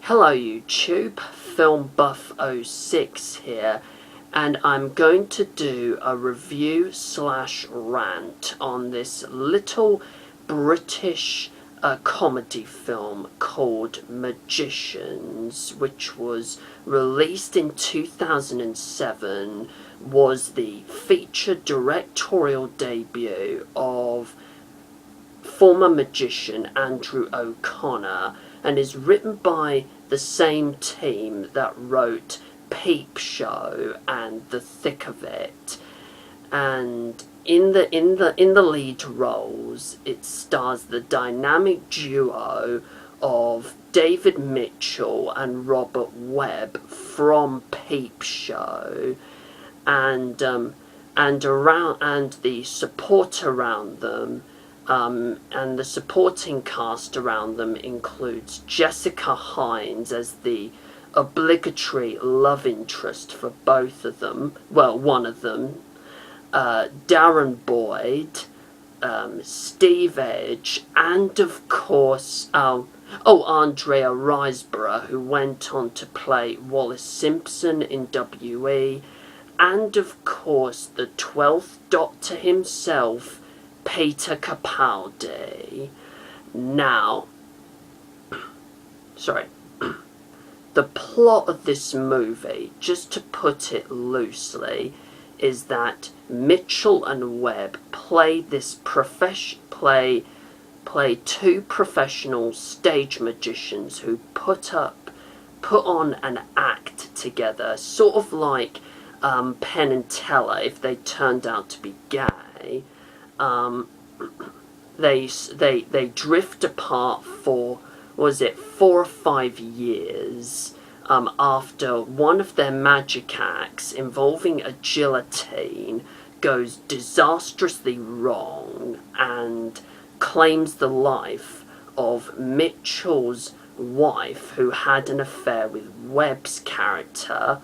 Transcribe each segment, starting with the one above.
Hello YouTube, Film Buff 06 here, and I'm going to do a review / rant on this little British comedy film called Magicians, which was released in 2007, was the feature directorial debut of former magician Andrew O'Connor, and is written by the same team that wrote Peep Show and The Thick of It. And in the lead roles, it stars the dynamic duo of David Mitchell and Robert Webb from Peep Show, and the support around them. And the supporting cast around them includes Jessica Hynes as the obligatory love interest for both of them, well, one of them, Darren Boyd, Steve Edge, and of course, Andrea Riseborough, who went on to play Wallace Simpson in WE, and of course the 12th Doctor himself, Peter Capaldi. Now, the plot of this movie, just to put it loosely, is that Mitchell and Webb play two professional stage magicians who put on an act together, sort of like Penn and Teller if they turned out to be gay. They drift apart for, 4 or 5 years, after one of their magic acts involving a guillotine goes disastrously wrong and claims the life of Mitchell's wife, who had an affair with Webb's character.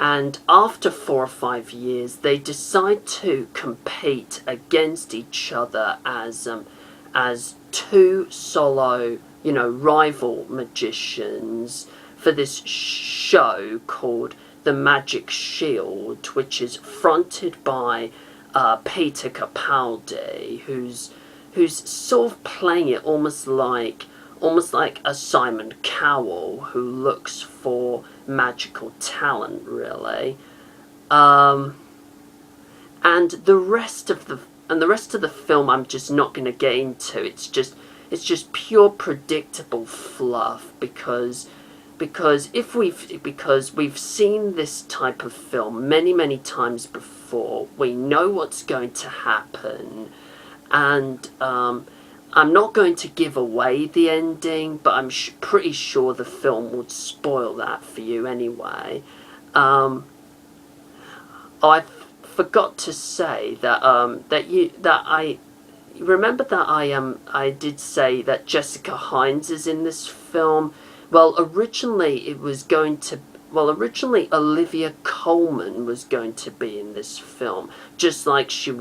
And after 4 or 5 years, they decide to compete against each other as two solo, rival magicians for this show called The Magic Shield, which is fronted by Peter Capaldi, who's sort of playing it almost like a Simon Cowell who looks for magical talent, really. And the rest of the film I'm just not going to get into. It's just pure predictable fluff, because we've seen this type of film many times before. We know what's going to happen, and I'm not going to give away the ending, but I'm pretty sure the film would spoil that for you anyway. I forgot to say that I did say that Jessica Hynes is in this film. Well, originally Olivia Colman was going to be in this film, just like she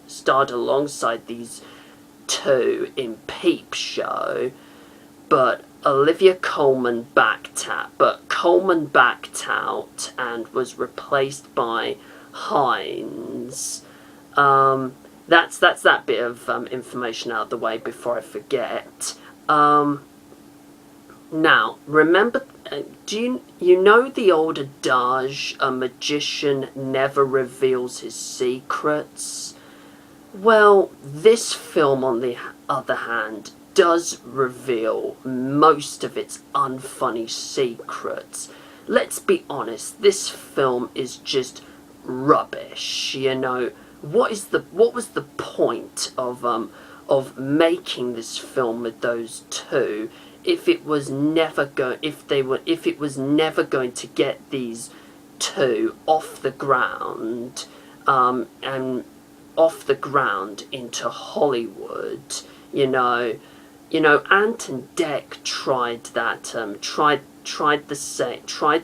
starred alongside these two in Peep Show, but Coleman backed out and was replaced by Hynes. That's that bit of information out of the way before I forget. Now, remember, do you know the old adage, a magician never reveals his secrets? Well, this film, on the other hand, does reveal most of its unfunny secrets. Let's be honest, this film is just rubbish. What was the point of making this film with those two if it was never going to get these two off the ground, and off the ground into Hollywood? Ant and Dec tried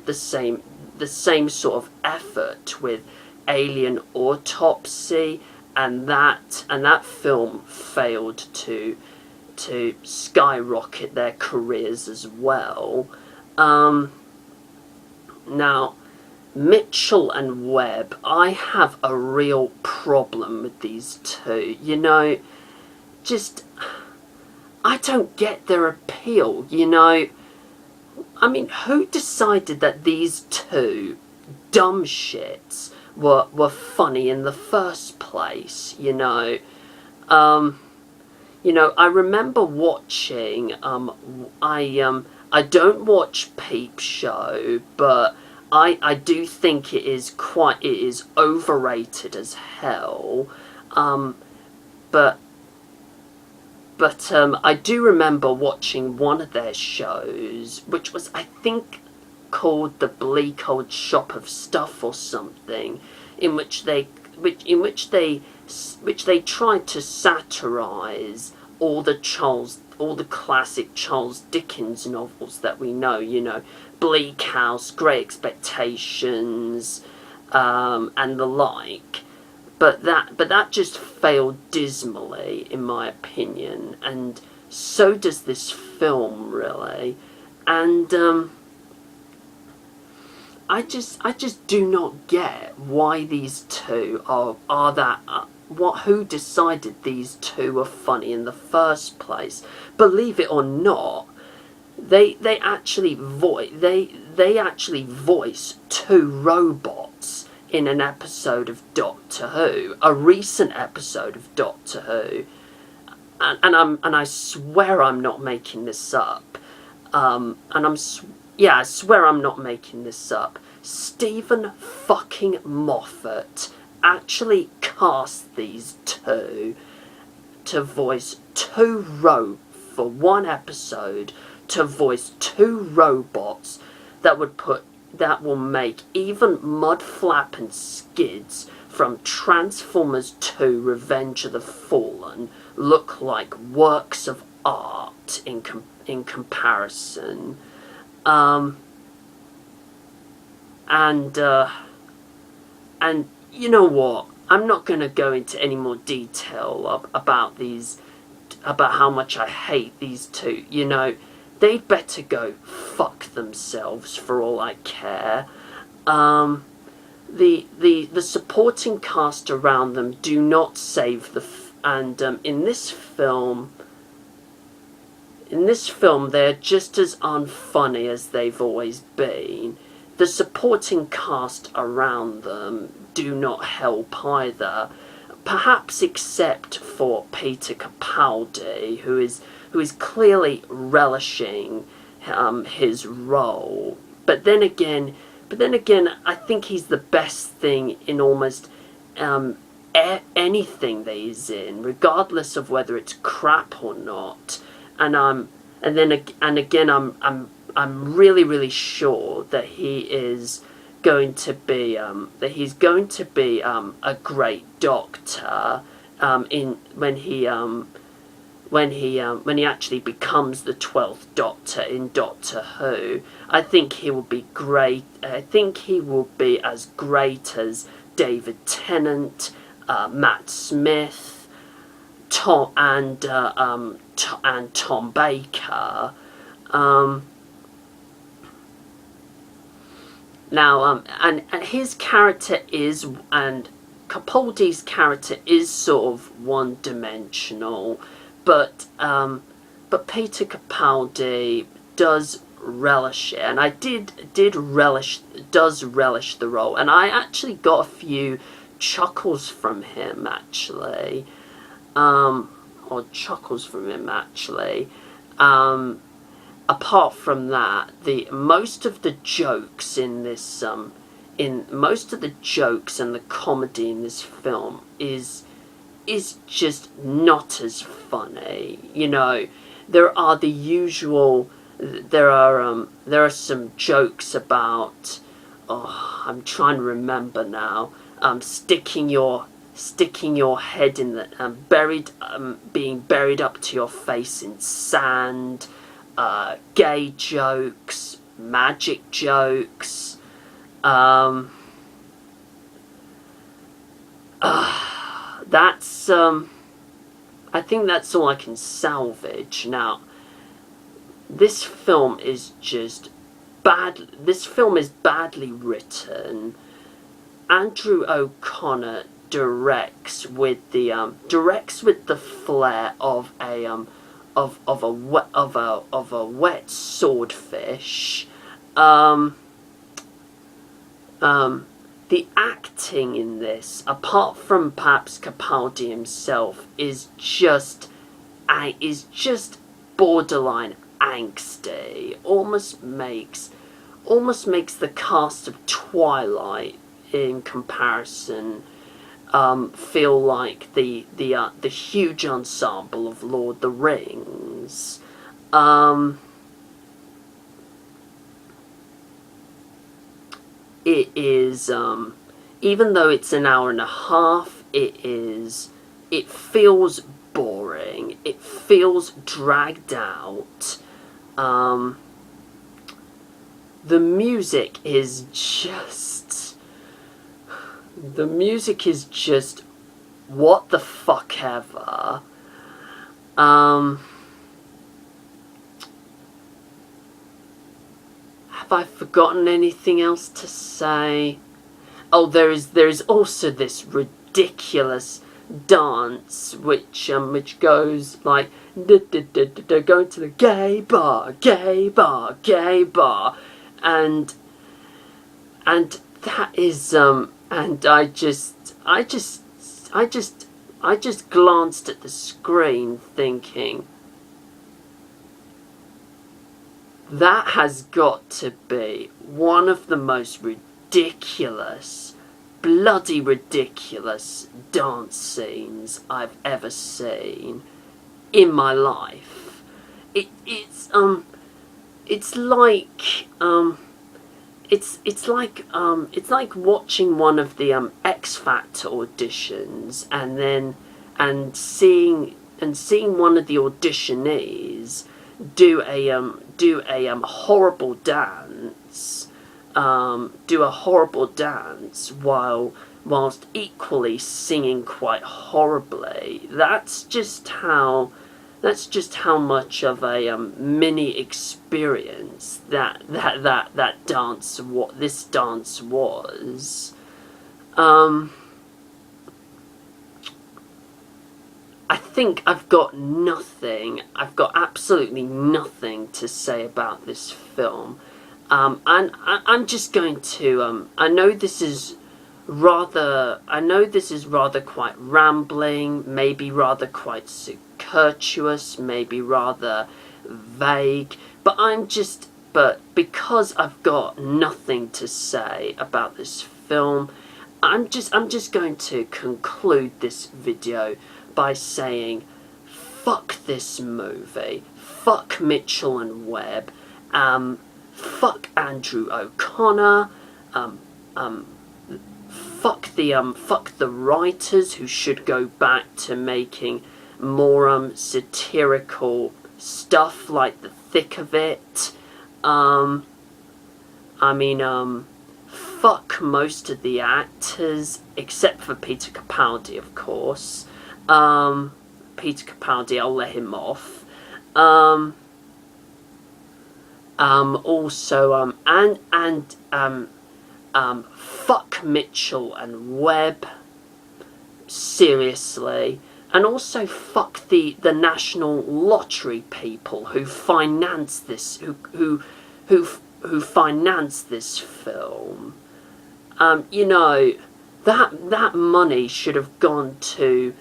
the same sort of effort with Alien Autopsy that film failed to skyrocket their careers as well. Now, Mitchell and Webb, I have a real problem with these two. You know, just, I don't get their appeal, you know. I mean, who decided that these two dumb shits were funny in the first place, you know? You know, I remember watching, I don't watch Peep Show, but I do think it is overrated as hell. But I do remember watching one of their shows, which was, I think, called The Bleak Old Shop of Stuff or something, in which they tried to satirize all the classic Charles Dickens novels that we know, you know, Bleak House, Great Expectations, and the like. But that just failed dismally, in my opinion, and so does this film, really. And I just do not get why these two are that. Who decided these two were funny in the first place? Believe it or not, they actually voice two robots in an episode of Doctor Who, a recent episode of Doctor Who, and I swear I'm not making this up. I swear I'm not making this up. Stephen fucking Moffat actually cast these two to voice for one episode, to voice two robots that will make even Mudflap and Skids from Transformers 2 Revenge of the Fallen look like works of art in comparison. And you know what? I'm not going to go into any more detail about how much I hate these two. You know, they'd better go fuck themselves for all I care. The supporting cast around them do not save in this film, they're just as unfunny as they've always been. The supporting cast around them do not help either, perhaps except for Peter Capaldi, who is clearly relishing his role. But then again, I think he's the best thing in almost anything that he's in, regardless of whether it's crap or not. And again, I'm really, really sure that he is going to be a great Doctor when he actually becomes the 12th Doctor in Doctor Who. I think he will be great. I think he will be as great as David Tennant, Matt Smith, Tom Baker. Now, and his character and Capaldi's character is sort of one-dimensional, but Peter Capaldi does relish it, and I does relish the role, and I actually got a few chuckles from him actually. Apart from that, most of the jokes and the comedy in this film is just not as funny. You know, there are some jokes about, I'm trying to remember now, sticking your head in the being buried up to your face in sand. Gay jokes, magic jokes, that's I think that's all I can salvage. Now, this film is just bad. This film is badly written. Andrew O'Connor directs with the flair of a wet swordfish. The acting in this, apart from perhaps Capaldi himself, is just borderline angsty. Almost makes the cast of Twilight, in comparison, feel like the huge ensemble of Lord of the Rings. It is, even though it's an hour and a half, it feels boring. It feels dragged out. The music is just what the fuck ever. Have I forgotten anything else to say? Oh, there is also this ridiculous dance which goes like going to the gay bar, and that is and I just glanced at the screen thinking, that has got to be one of the most ridiculous, bloody ridiculous dance scenes I've ever seen in my life. It's like watching one of the X Factor auditions and seeing one of the auditionees do a horrible dance, whilst equally singing quite horribly. That's just how much of a mini experience this dance was. I think I've got absolutely nothing to say about this film. And I'm just going to, I know this is rather quite rambling, maybe rather quite circuitous, maybe rather vague, but because I've got nothing to say about this film, I'm just going to conclude this video by saying, fuck this movie, fuck Mitchell and Webb, fuck Andrew O'Connor, fuck the writers who should go back to making more satirical stuff like The Thick of It. Fuck most of the actors, except for Peter Capaldi, of course. Peter Capaldi, I'll let him off. Fuck Mitchell and Webb, seriously, and also fuck the National Lottery people who finance this, who finance this film. That money should have gone to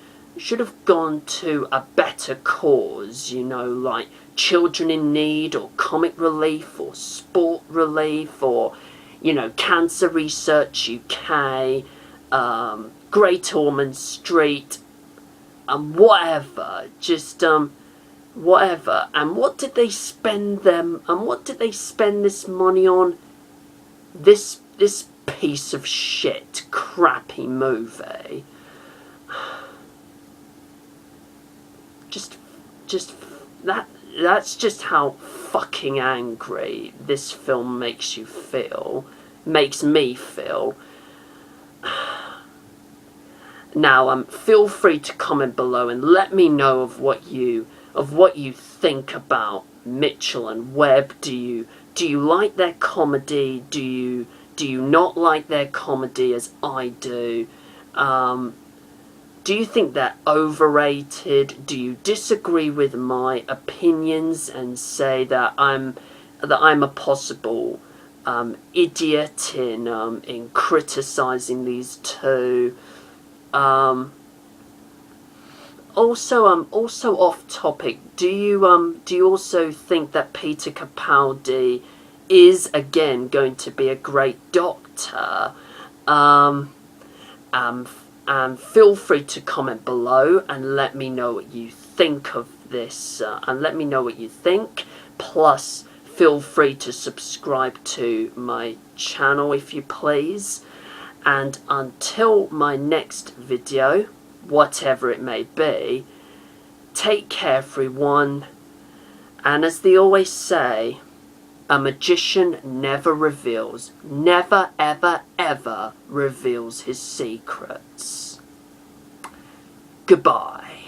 a better cause, like children in need, or comic relief, or sport relief, or Cancer Research UK, Great Ormond Street, whatever, whatever. And what did they spend this money on? This piece of shit, crappy movie. That's just how fucking angry this film makes me feel. Now, feel free to comment below and let me know of what you think about Mitchell and Webb. Do you like their comedy? Do you not like their comedy as I do? Do you think they're overrated? Do you disagree with my opinions and say that I'm a possible idiot in criticizing these two? Also off topic, do you also think that Peter Capaldi is again going to be a great doctor? Feel free to comment below and let me know what you think of this, and let me know what you think. Plus, feel free to subscribe to my channel if you please. And until my next video, whatever it may be, take care everyone. And as they always say, a magician never ever reveals his secrets. Goodbye.